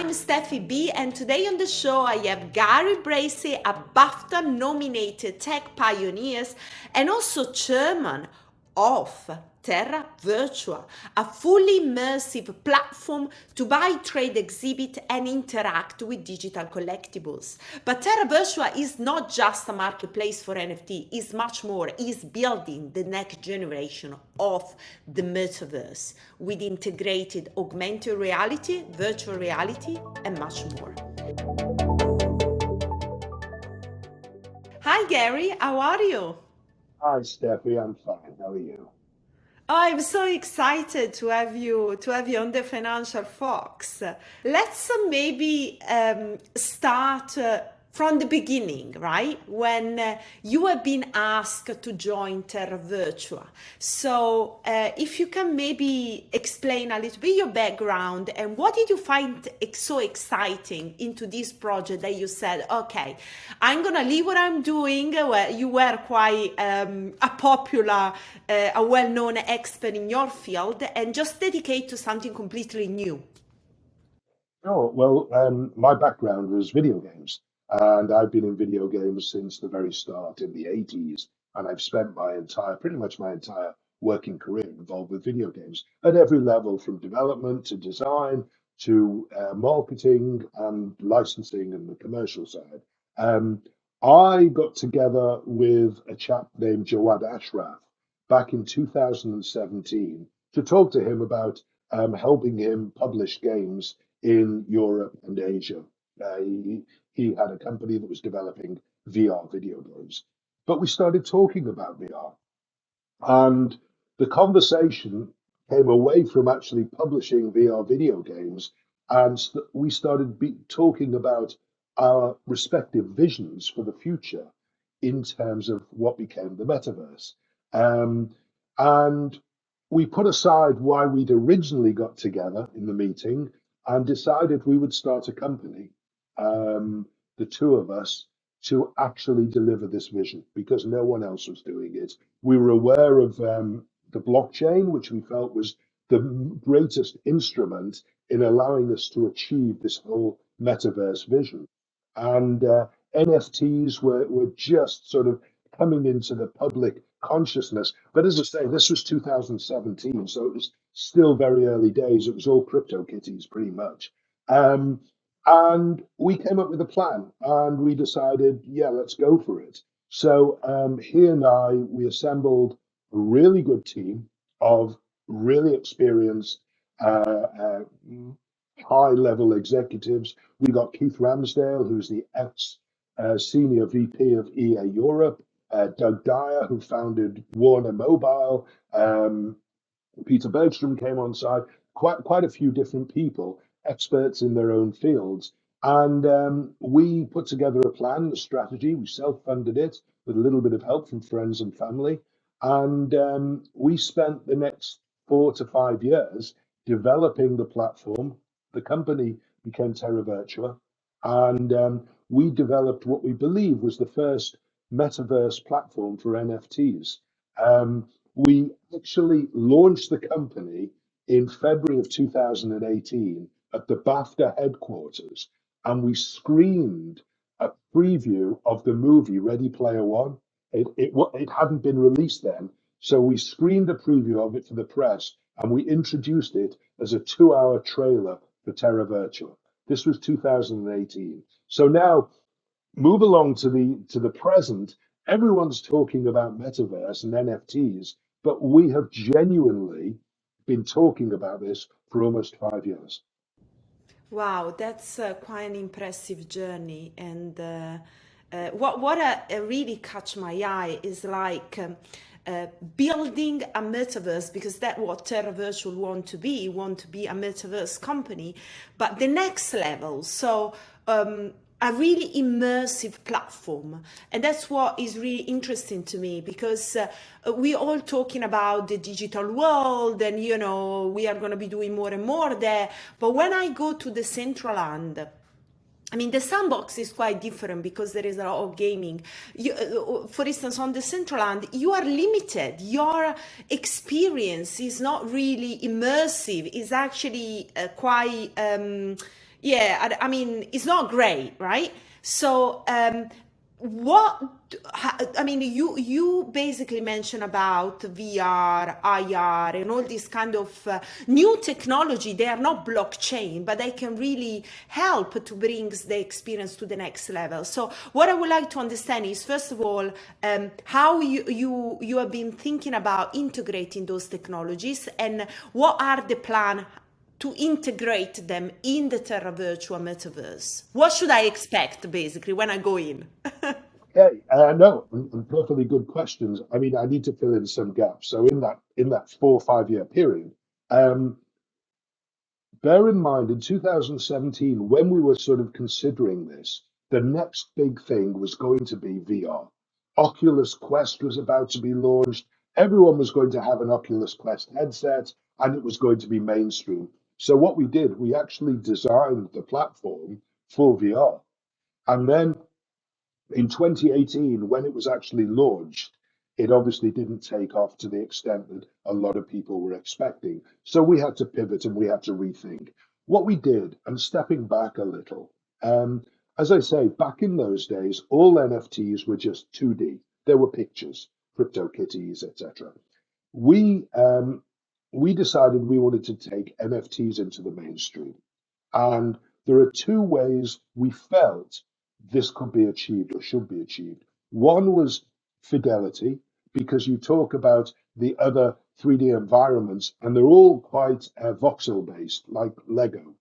I'm Steffi B, and today on the show I have Gary Bracey, a BAFTA-nominated tech pioneer and also chairman of Terra Virtua, a fully immersive platform to buy, trade, exhibit, and interact with digital collectibles. But Terra Virtua is not just a marketplace for NFT, it's much more. It's building the next generation of the metaverse with integrated augmented reality, virtual reality, and much more. Hi Gary, how are you? Hi, Steffi. I'm fine. How are you? Oh, I'm so excited to have you on the Financial Fox. Let's maybe start from the beginning, right? When you have been asked to join Terra Virtua. So, if you can maybe explain a little bit your background and what did you find so exciting into this project that you said, okay, I'm gonna leave what I'm doing. Well, you were quite a popular, a well-known expert in your field, and just dedicate to something completely new. Oh, well, my background was video games, and I've been in video games since the very start in the 80s, and I've spent pretty much my entire working career involved with video games at every level, from development to design to marketing and licensing and the commercial side. Um, I got together with a chap named Jawad Ashraf back in 2017 to talk to him about helping him publish games in Europe and Asia. He had a company that was developing VR video games. But we started talking about VR, and the conversation came away from actually publishing VR video games, and we started talking about our respective visions for the future in terms of what became the metaverse. Um, and we put aside why we'd originally got together in the meeting and decided we would start a company, the two of us, to actually deliver this vision because no one else was doing it. We were aware of the blockchain, which we felt was the greatest instrument in allowing us to achieve this whole metaverse vision. And NFTs were just sort of coming into the public consciousness. But as I say, this was 2017, so it was still very early days. It was all crypto kitties, pretty much. Um, and we came up with a plan and we decided, yeah, let's go for it. So he and I, we assembled a really good team of really experienced high level executives. We got Keith Ramsdale, who's the ex senior VP of EA Europe, Doug Dyer, who founded Warner Mobile, Peter Bergstrom came on side, quite a few different people, experts in their own fields. And we put together a plan, a strategy. We self-funded it with a little bit of help from friends and family. And we spent the next 4 to 5 years developing the platform. The company became Terra Virtua. And we developed what we believe was the first metaverse platform for NFTs. We actually launched the company in February of 2018 at the BAFTA headquarters, and we screened a preview of the movie Ready Player One. It hadn't been released then, so we screened a preview of it for the press, and we introduced it as a 2 hour trailer for Terra Virtua. This was 2018. So now move along to the present. Everyone's talking about metaverse and NFTs, but we have genuinely been talking about this for almost 5 years. Wow, that's quite an impressive journey. And what really catch my eye is like building a metaverse, because that's what Terra Virtual want to be a metaverse company, but the next level. So a really immersive platform, and that's what is really interesting to me, because we all talking about the digital world, and we are going to be doing more and more there. But when I go to the central land, I mean, the sandbox is quite different because there is a lot of gaming. For instance, on the central land, you are limited. Your experience is not really immersive. It's actually quite, Yeah, I mean, it's not great, right? So, what I mean, you basically mentioned about VR, IR, and all this kind of new technology. They are not blockchain, but they can really help to bring the experience to the next level. So, what I would like to understand is, first of all, how you have been thinking about integrating those technologies, and what are the plan to integrate them in the Terra Virtua metaverse? What should I expect basically when I go in? Okay, no, and perfectly good questions. I mean, I need to fill in some gaps. So in that 4 or 5 year period, um, bear in mind in 2017, when we were sort of considering this, the next big thing was going to be VR. Oculus Quest was about to be launched. Everyone was going to have an Oculus Quest headset, and it was going to be mainstream. So what we did, we actually designed the platform for VR. And then in 2018, when it was actually launched, it obviously didn't take off to the extent that a lot of people were expecting. So we had to pivot and we had to rethink. What we did, and stepping back a little, um, as I say, back in those days, all NFTs were just 2D. There were pictures, CryptoKitties, etc. We decided we wanted to take NFTs into the mainstream. And there are two ways we felt this could be achieved or should be achieved. One was fidelity, because you talk about the other 3D environments, and they're all quite voxel based, like Lego,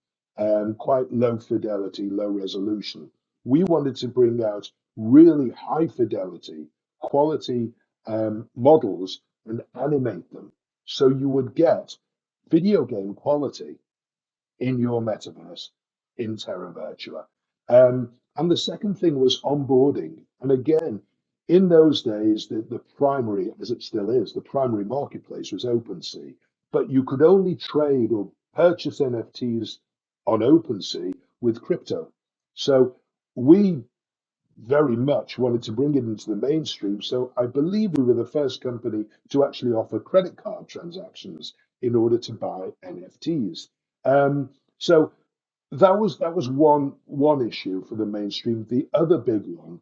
quite low fidelity, low resolution. We wanted to bring out really high fidelity, quality models and animate them. So you would get video game quality in your metaverse in Terra Virtua. And the second thing was onboarding. And again, in those days, the primary, as it still is, the primary marketplace was OpenSea, but you could only trade or purchase NFTs on OpenSea with crypto. So we very much wanted to bring it into the mainstream. So I believe we were the first company to actually offer credit card transactions in order to buy NFTs. So that was one issue for the mainstream. The other big one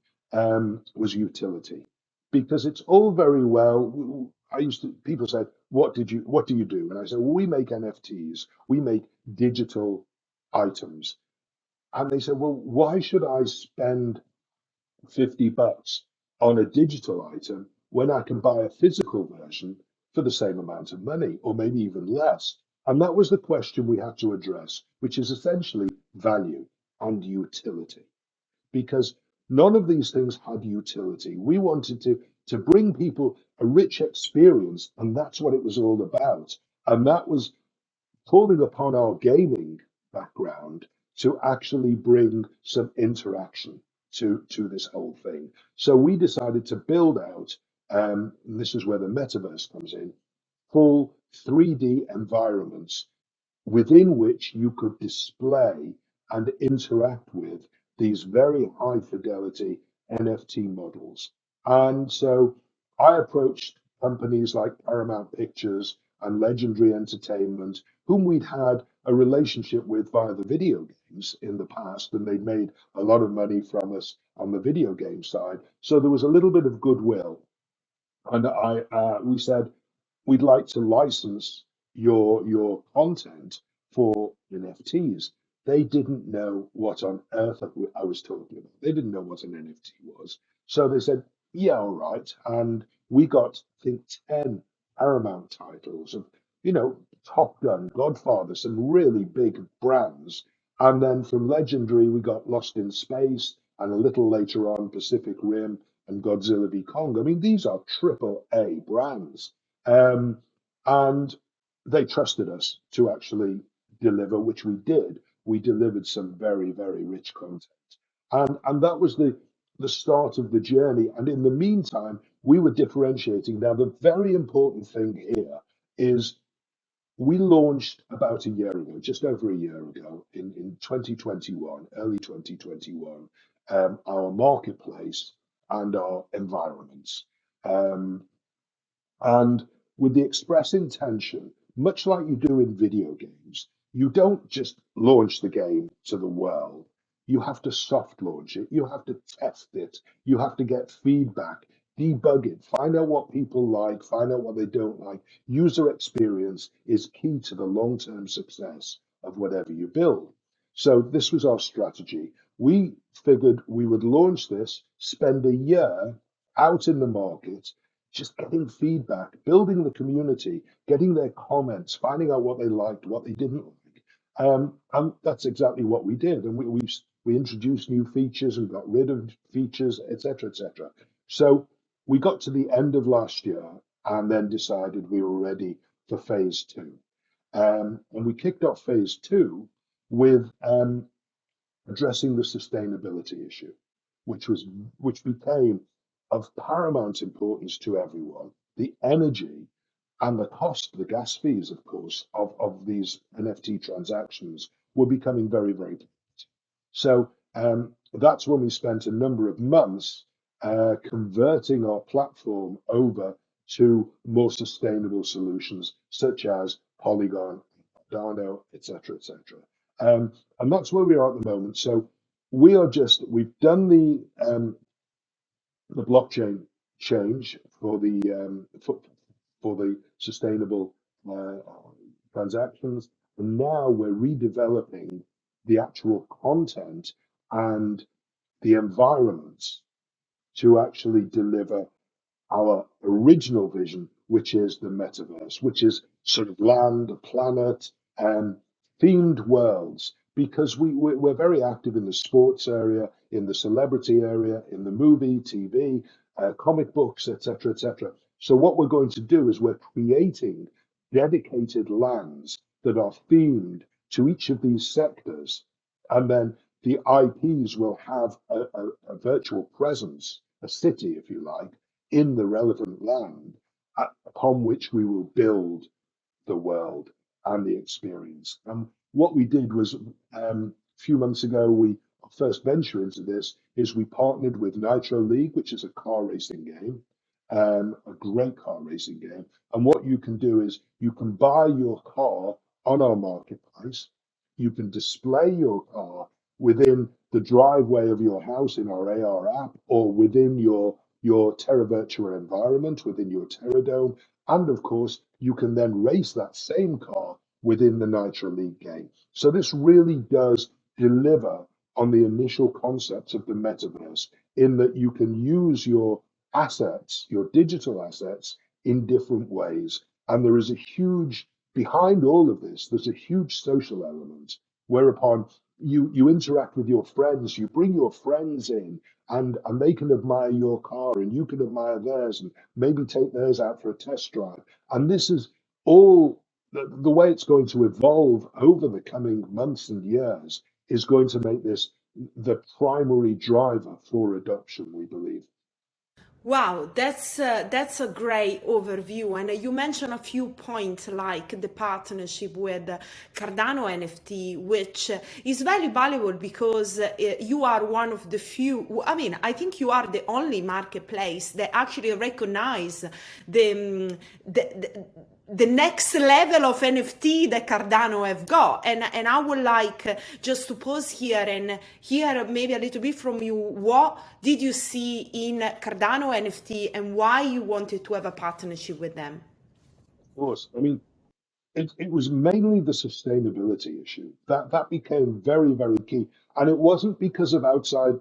was utility, because it's all very well. I used to people said, what do you do? And I said, well, we make NFTs, we make digital items. And they said, well, why should I spend $50 on a digital item when I can buy a physical version for the same amount of money, or maybe even less? And that was the question we had to address, which is essentially value and utility, because none of these things had utility. We wanted to bring people a rich experience, and that's what it was all about. And that was calling upon our gaming background to actually bring some interaction to this whole thing. So we decided to build out, and this is where the metaverse comes in, full 3D environments within which you could display and interact with these very high fidelity NFT models. And so I approached companies like Paramount Pictures and Legendary Entertainment, whom we'd had a relationship with via the video games in the past, and they'd made a lot of money from us on the video game side. So there was a little bit of goodwill. And we said, we'd like to license your content for NFTs. They didn't know what on earth I was talking about. They didn't know what an NFT was. So they said, yeah, all right. And we got, I think, 10 Paramount titles of, Top Gun, Godfather, some really big brands. And then from Legendary, we got Lost in Space, and a little later on, Pacific Rim and Godzilla v Kong. I mean, these are triple A brands. Um, and they trusted us to actually deliver, which we did. We delivered some very, very rich content. And that was the start of the journey. And in the meantime, we were differentiating. Now, the very important thing here is we launched about a year ago, just over a year ago, in 2021, early 2021, our marketplace and our environments. Um, and with the express intention, much like you do in video games, you don't just launch the game to the world. You have to soft launch it. You have to test it. You have to get feedback, debug it, find out what people like, find out what they don't like. User experience is key to the long-term success of whatever you build. So this was our strategy. We figured we would launch this, spend a year out in the market, just getting feedback, building the community, getting their comments, finding out what they liked, what they didn't like. And that's exactly what we did. And we introduced new features and got rid of features, etc., etc. So we got to the end of last year and then decided we were ready for phase two. And we kicked off phase two with addressing the sustainability issue, which was which became of paramount importance to everyone. The energy and the cost, the gas fees, of course, of these NFT transactions were becoming very, very. So that's when we spent a number of months converting our platform over to more sustainable solutions such as Polygon, Cardano, etc., etc. And that's where we are at the moment. So we've done the blockchain change for the sustainable uh, transactions, and now we're redeveloping the actual content and the environments to actually deliver our original vision, which is the metaverse, which is sort of land, planet, and themed worlds. Because we're very active in the sports area, in the celebrity area, in the movie, TV, comic books, etc., etc. So what we're going to do is we're creating dedicated lands that are themed to each of these sectors, and then the IPs will have a virtual presence, a city, if you like, in the relevant land upon which we will build the world and the experience. And what we did was a few months ago, our first venture into this is we partnered with Nitro League, which is a car racing game, a great car racing game. And what you can do is you can buy your car on our marketplace. You can display your car within the driveway of your house in our AR app or within your Terra Virtua environment, within your Terra Dome. And of course, you can then race that same car within the Nitro League game. So this really does deliver on the initial concepts of the metaverse in that you can use your assets, your digital assets, in different ways. And there is a huge, behind all of this, there's a huge social element whereupon you interact with your friends, you bring your friends in, and they can admire your car and you can admire theirs and maybe take theirs out for a test drive. And this is all the way it's going to evolve over the coming months and years is going to make this the primary driver for adoption, we believe. Wow, that's a great overview, and you mentioned a few points like the partnership with Cardano NFT, which is very valuable because you are one of the few. I mean, I think you are the only marketplace that actually recognize the the next level of NFT that Cardano have got. And I would like just to pause here and hear maybe a little bit from you. What did you see in Cardano NFT and why you wanted to have a partnership with them? Of course, I mean, it was mainly the sustainability issue that became very, very key. And it wasn't because of outside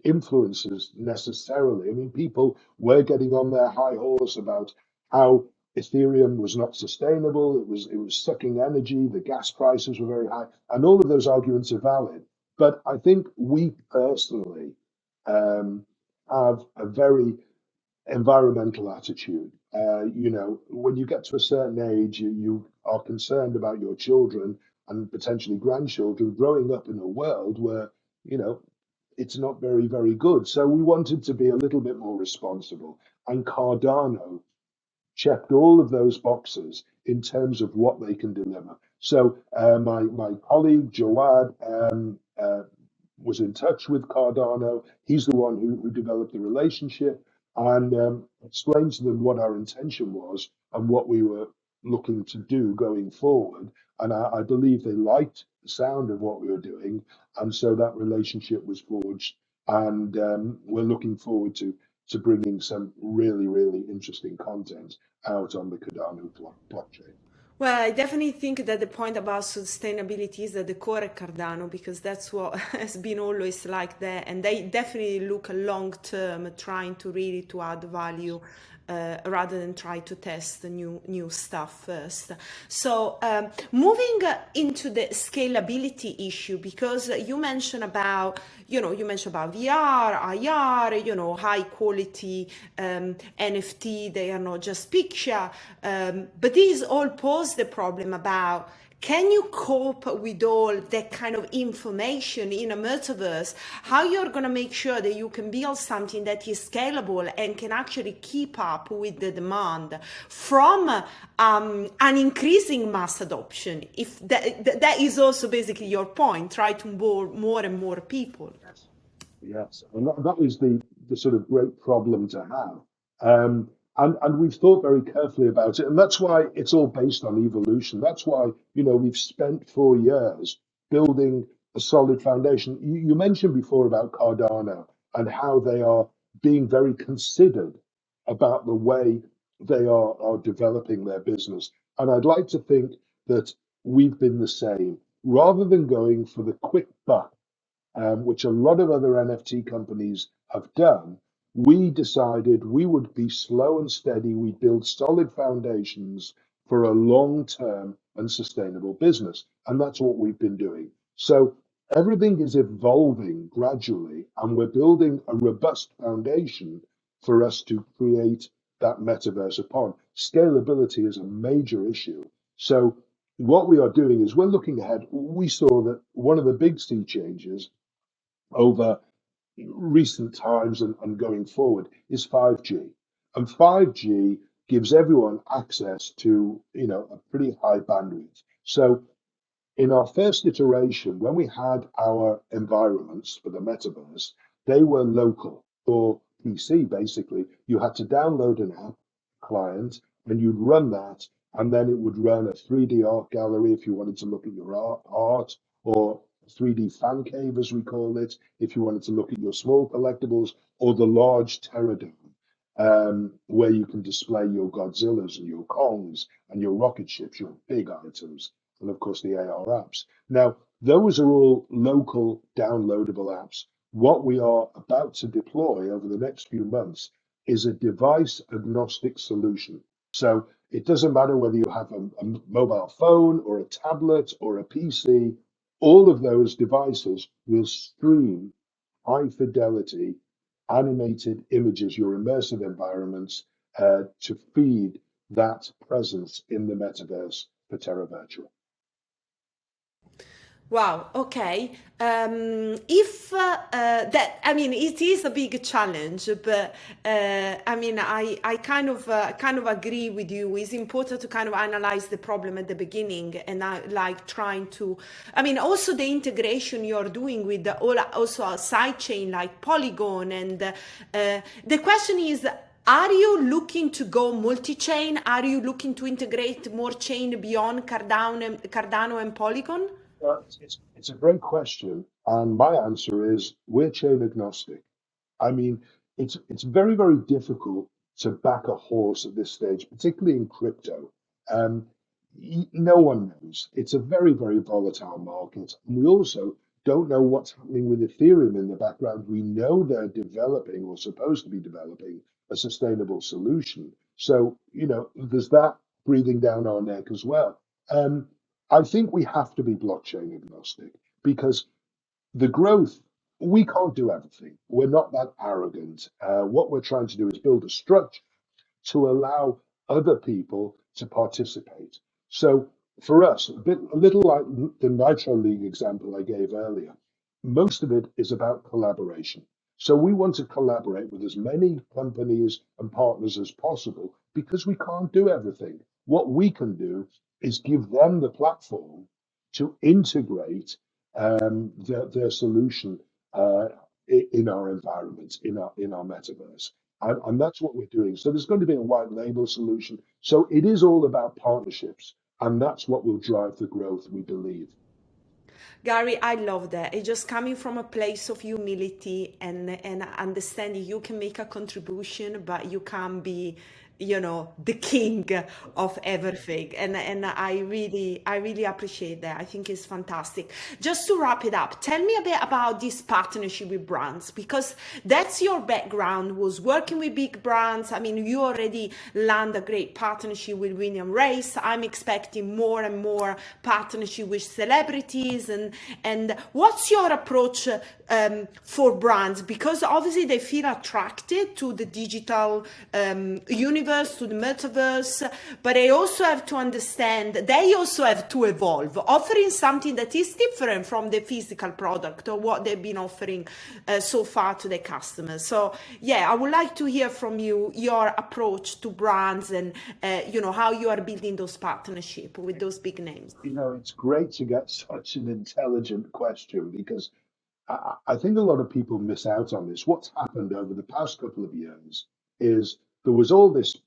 influences necessarily. I mean, people were getting on their high horse about how Ethereum was not sustainable. It was sucking energy. The gas prices were very high, and all of those arguments are valid. But I think we personally um, have a very environmental attitude. When you get to a certain age, you are concerned about your children and potentially grandchildren growing up in a world where, you know, it's not very, very good. So we wanted to be a little bit more responsible. And Cardano checked all of those boxes in terms of what they can deliver. So my colleague Jawad was in touch with Cardano. He's the one who developed the relationship and explained to them what our intention was and what we were looking to do going forward. And I believe they liked the sound of what we were doing, and so that relationship was forged. And we're looking forward to bringing some really, really interesting content out on the Cardano blockchain. Well, I definitely think that the point about sustainability is at the core of Cardano because that's what has been always like that, and they definitely look long term, trying to really to add value rather than try to test the new stuff first. So moving into the scalability issue, because you mentioned about VR, IR, high quality NFT. They are not just picture, but these all pose the problem about, can you cope with all that kind of information in a metaverse? How you're going to make sure that you can build something that is scalable and can actually keep up with the demand from an increasing mass adoption? If that is also basically your point, try to onboard more and more people. Yes, and that is the sort of great problem to have. And we've thought very carefully about it, and that's why it's all based on evolution. That's why, we've spent 4 years building a solid foundation. You mentioned before about Cardano and how they are being very considered about the way they are developing their business. And I'd like to think that we've been the same. Rather than going for the quick buck, which a lot of other NFT companies have done, we decided we would be slow and steady. We'd build solid foundations for a long term and sustainable business. And that's what we've been doing. So everything is evolving gradually, and we're building a robust foundation for us to create that metaverse upon. Scalability is a major issue. So what we are doing is we're looking ahead. We saw that one of the big sea changes over recent times and going forward is 5G. And 5G gives everyone access to, a pretty high bandwidth. So in our first iteration, when we had our environments for the metaverse, they were local or PC basically. You had to download an app client and you'd run that, and then it would run a 3D art gallery if you wanted to look at your art, or 3D fan cave, as we call it, if you wanted to look at your small collectibles, or the large Terradome, where you can display your Godzillas and your Kongs and your rocket ships, your big items, and of course the AR apps. Now, those are all local downloadable apps. What we are about to deploy over the next few months is a device agnostic solution. So it doesn't matter whether you have a mobile phone or a tablet or a PC, all of those devices will stream high fidelity animated images, your immersive environments, to feed that presence in the metaverse for Terra Virtual. Wow. Okay. If that, I mean, it is a big challenge, but I mean, I kind of agree with you. It's important to kind of analyze the problem at the beginning, and I like trying to. I mean, also the integration you're doing with also a side chain like Polygon, and the question is. Are you looking to go multi-chain? Are you looking to integrate more chain beyond Cardano and Polygon? It's a great question, and my answer is we're chain agnostic. I mean, it's very, very difficult to back a horse at this stage, particularly in crypto. Um, no one knows. It's a very, very volatile market. And we also don't know what's happening with Ethereum in the background. We know they're developing or supposed to be developing a sustainable solution. So, there's that breathing down our neck as well. Um, I think we have to be blockchain agnostic because the growth, we can't do everything. We're not that arrogant. What we're trying to do is build a structure to allow other people to participate. So for us, a little like the Nitro League example I gave earlier, most of it is about collaboration. So we want to collaborate with as many companies and partners as possible because we can't do everything. What we can do is give them the platform to integrate their solution in our environment, in our metaverse. And that's what we're doing. So there's going to be a white label solution. So it is all about partnerships, and that's what will drive the growth, we believe. Gary, I love that. It's just coming from a place of humility and understanding you can make a contribution, but you can't be, the king of everything. And I really appreciate that. I think it's fantastic. Just to wrap it up, tell me a bit about this partnership with brands, because that's your background, was working with big brands. I mean, you already land a great partnership with William Race. I'm expecting more and more partnership with celebrities. And what's your approach for brands? Because obviously they feel attracted to the digital universe, to the metaverse, but they also have to understand, they also have to evolve, offering something that is different from the physical product or what they've been offering so far to their customers. So yeah, I would like to hear from you your approach to brands and how you are building those partnerships with those big names. It's great to get such an intelligent question because I think a lot of people miss out on this. What's happened over the past couple of years is there was all this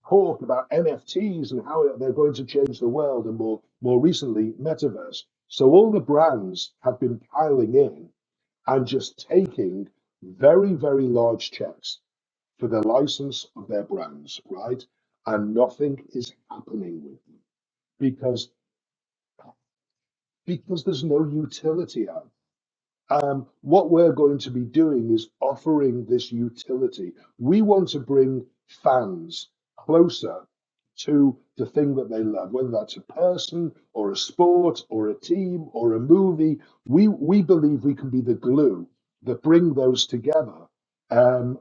talk about NFTs and how they're going to change the world, and more recently, metaverse. So all the brands have been piling in and just taking very, very large checks for the license of their brands, right? And nothing is happening with them because there's no utility out. What we're going to be doing is offering this utility. We want to bring fans closer to the thing that they love, whether that's a person or a sport or a team or a movie. We believe we can be the glue that bring those together. And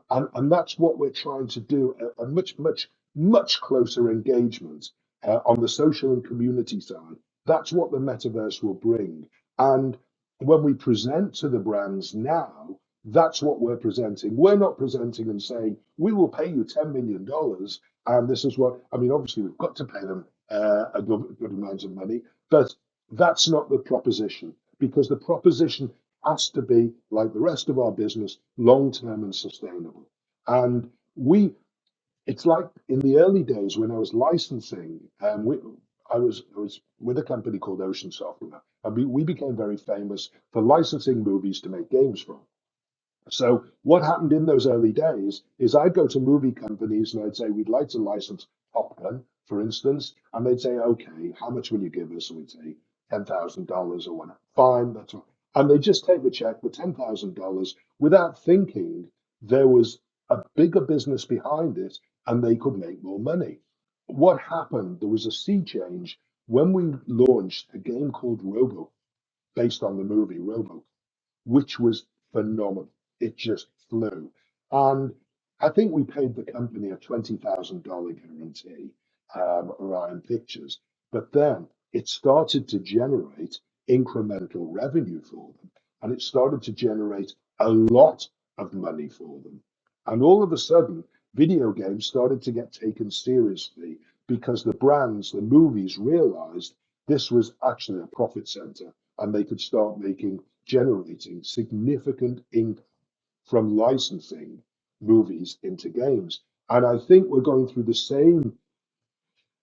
that's what we're trying to do, a much, much, much closer engagement on the social and community side. That's what the metaverse will bring. And when we present to the brands now, that's what we're presenting. We're not presenting and saying, we will pay you $10 million. And this is what, I mean, obviously, we've got to pay them a good amount of money, but that's not the proposition, because the proposition has to be, like the rest of our business, long term and sustainable. And it's like in the early days when I was licensing, I was with a company called Ocean Software, and we became very famous for licensing movies to make games from. So what happened in those early days is I'd go to movie companies and I'd say, we'd like to license Top Gun, for instance, and they'd say, okay, how much will you give us? And we'd say $10,000 or whatever. Fine, that's all. And they just take the check for $10,000 without thinking there was a bigger business behind it and they could make more money. What happened? There was a sea change when we launched a game called Robo, based on the movie Robo, which was phenomenal. It just flew. And I think we paid the company a $20,000 guarantee, Orion Pictures. But then it started to generate incremental revenue for them. And it started to generate a lot of money for them. And all of a sudden, video games started to get taken seriously because the brands, the movies realized this was actually a profit center and they could start generating significant income from licensing movies into games. And I think we're going through the same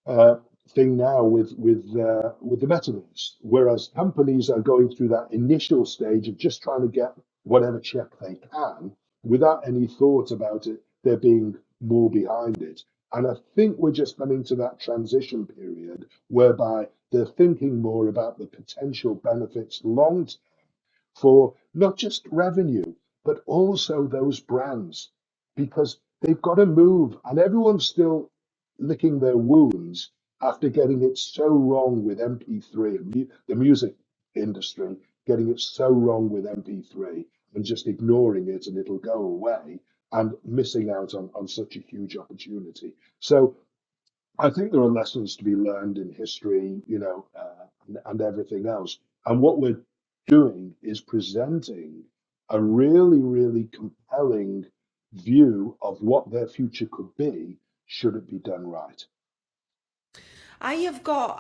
uh, thing now with the metaverse, whereas companies are going through that initial stage of just trying to get whatever check they can without any thought about it there being more behind it. And I think we're just coming to that transition period whereby they're thinking more about the potential benefits long term for not just revenue, but also those brands, because they've got to move, and everyone's still licking their wounds after getting it so wrong with MP3 and the music industry, getting it so wrong with MP3 and just ignoring it and it'll go away and missing out on such a huge opportunity. So I think there are lessons to be learned in history, and everything else. And what we're doing is presenting a really, really compelling view of what their future could be should it be done right. I have got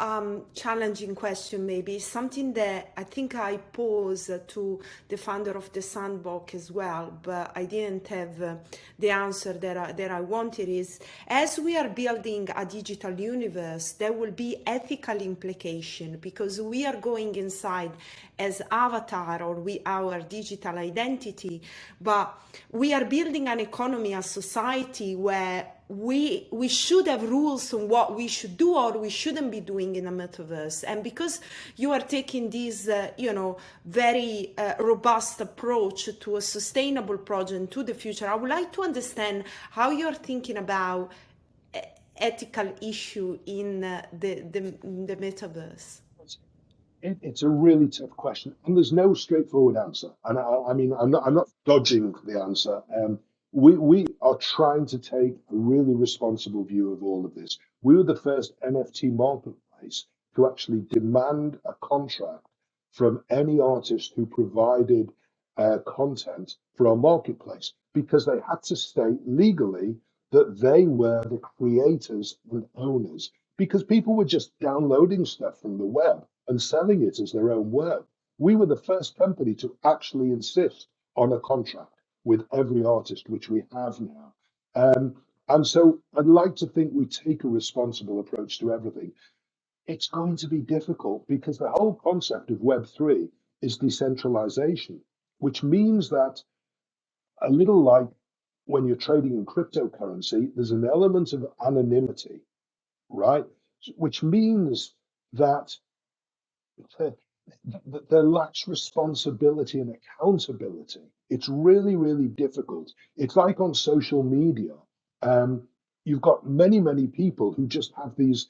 challenging question, maybe something that I think I posed to the founder of the Sandbox as well, but I didn't have the answer that I wanted. Is as we are building a digital universe, there will be ethical implication because we are going inside as avatar or we our digital identity, but we are building an economy, a society where we should have rules on what we should do or we shouldn't be doing in a metaverse. And because you are taking this very robust approach to a sustainable project to the future, I would like to understand how you're thinking about ethical issue in the metaverse. It's a really tough question, and there's no straightforward answer. And I mean, I'm not dodging the answer. We are trying to take a really responsible view of all of this. We were the first NFT marketplace to actually demand a contract from any artist who provided content for our marketplace because they had to state legally that they were the creators and owners because people were just downloading stuff from the web and selling it as their own work. We were the first company to actually insist on a contract with every artist, which we have now. And so I'd like to think we take a responsible approach to everything. It's going to be difficult because the whole concept of Web3 is decentralization, which means that a little like when you're trading in cryptocurrency, there's an element of anonymity, right? Which means that there, there lacks responsibility and accountability. It's really, really difficult. It's like on social media. Um, you've got many, many people who just have these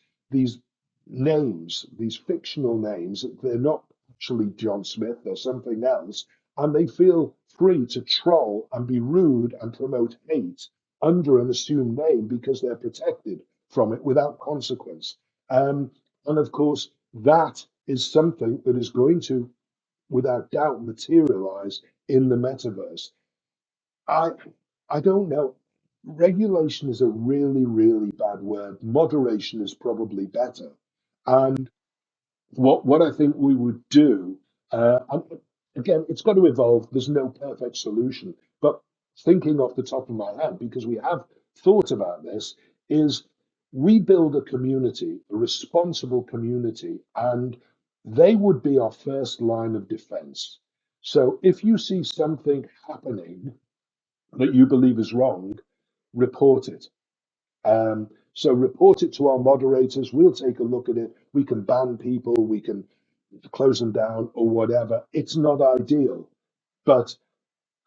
names, these fictional names. They're not actually John Smith, they're something else, and they feel free to troll and be rude and promote hate under an assumed name because they're protected from it without consequence. And of course, that is something that is going to, without doubt, materialize in the metaverse. I I don't know. Regulation is a really, really bad word. Moderation is probably better. And what I think we would do, and again, it's got to evolve. There's no perfect solution. But thinking off the top of my head, because we have thought about this, is we build a community, a responsible community, and they would be our first line of defense. So if you see something happening that you believe is wrong, report it. So report it to our moderators. We'll take a look at it. We can ban people, we can close them down or whatever. It's not ideal, but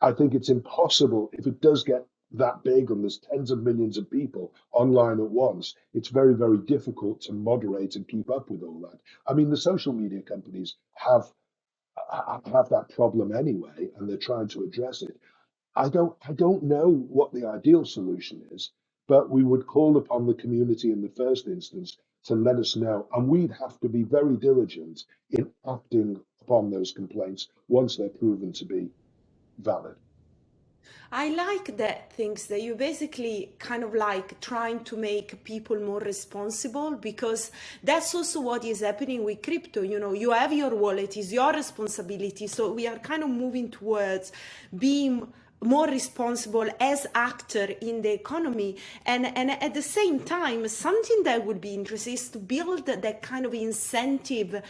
I think it's impossible if it does get that big and there's tens of millions of people online at once. It's very, very difficult to moderate and keep up with all that. I mean, the social media companies have that problem anyway, and they're trying to address it. I don't know what the ideal solution is, but we would call upon the community in the first instance to let us know, and we'd have to be very diligent in acting upon those complaints once they're proven to be valid. I like that things that you basically kind of like trying to make people more responsible because that's also what is happening with crypto. You know, you have your wallet, is your responsibility. So we are kind of moving towards being more responsible as actor in the economy, and at the same time something that would be interesting is to build that kind of incentive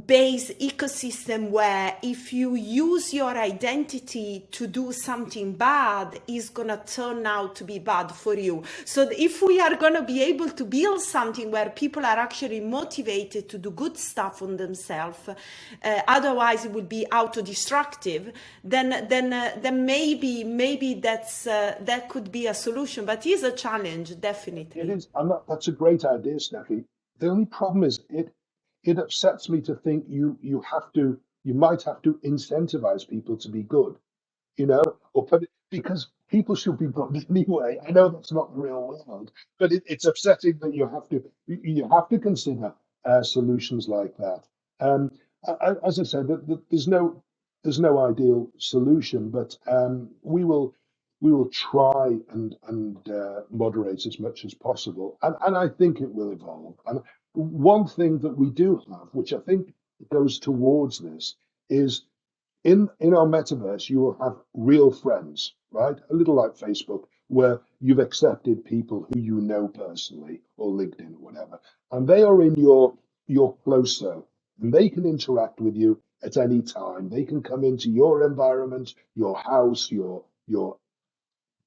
based ecosystem where if you use your identity to do something bad, it's gonna turn out to be bad for you. So if we are gonna be able to build something where people are actually motivated to do good stuff on themselves, otherwise it would be auto-destructive, then maybe that could be a solution, but it's a challenge, It definitely. is. That's a great idea, Steffi. The only problem is it upsets me to think you might have to incentivize people to be good, or put it because people should be good anyway. I know that's not the real world, but it's upsetting that you have to consider solutions like that. Um, as I said, there's no ideal solution, but we will. we will try and moderate as much as possible, and I think it will evolve. And one thing that we do have, which I think goes towards this, is in our metaverse, you will have real friends, right? A little like Facebook, where you've accepted people who you know personally, or LinkedIn, or whatever, and they are in your close circle, and they can interact with you at any time. They can come into your environment, your house, your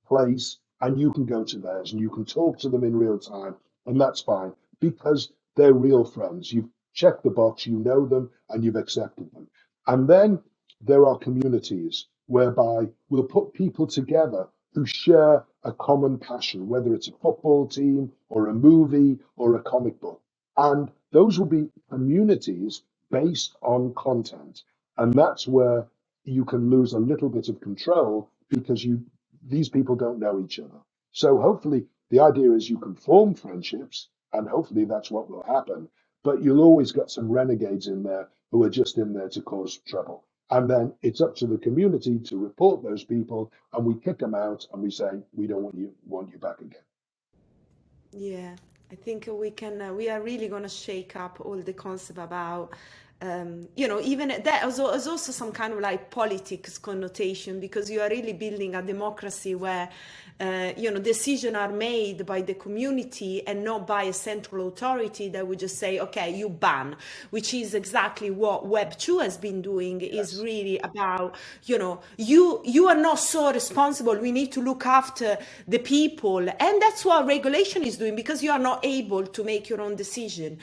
place, and you can go to theirs and you can talk to them in real time, and that's fine because they're real friends. You've checked the box, you know them, and you've accepted them. And then there are communities whereby we'll put people together who share a common passion, whether it's a football team or a movie or a comic book. And those will be communities based on content. And that's where you can lose a little bit of control because these people don't know each other. So hopefully the idea is you can form friendships, and hopefully that's what will happen. But you'll always get some renegades in there who are just in there to cause trouble. And then it's up to the community to report those people, and we kick them out and we say we don't want you back again. Yeah, I think we can. We are really going to shake up all the concept about, even that is also some kind of like politics connotation because you are really building a democracy where, decisions are made by the community and not by a central authority that would just say, okay, you ban, which is exactly what Web2 has been doing. Is Yes. really about, you are not so responsible. We need to look after the people, and that's what regulation is doing because you are not able to make your own decision,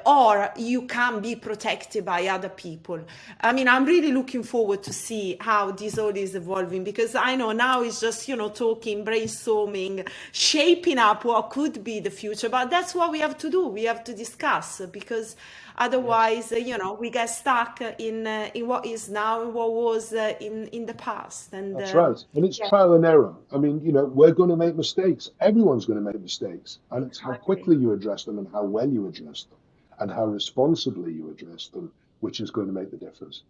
or you can be protected by other people. I mean, I'm really looking forward to see how this all is evolving because I know now it's just, talking, brainstorming, shaping up what could be the future. But that's what we have to do. We have to discuss because Yes. otherwise, we get stuck in what is now and what was in the past. And That's right. And it's yeah, trial and error. I mean, we're going to make mistakes. Everyone's going to make mistakes. And it's how exactly. quickly you address them and how well you address them and how responsibly you address them, which is going to make the difference.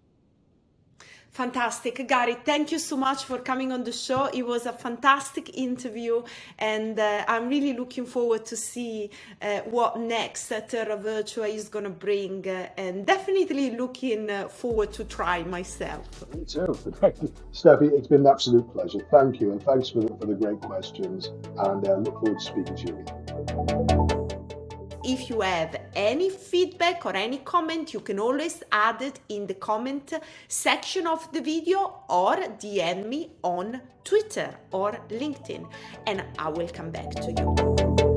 Fantastic. Gary, thank you so much for coming on the show. It was a fantastic interview, and I'm really looking forward to see what next Terra Virtua is going to bring, and definitely looking forward to try myself. Me too. Steffi, it's been an absolute pleasure. Thank you. And thanks for the great questions. And look forward to speaking to you again. If you have any feedback or any comment, you can always add it in the comment section of the video or DM me on Twitter or LinkedIn, and I will come back to you.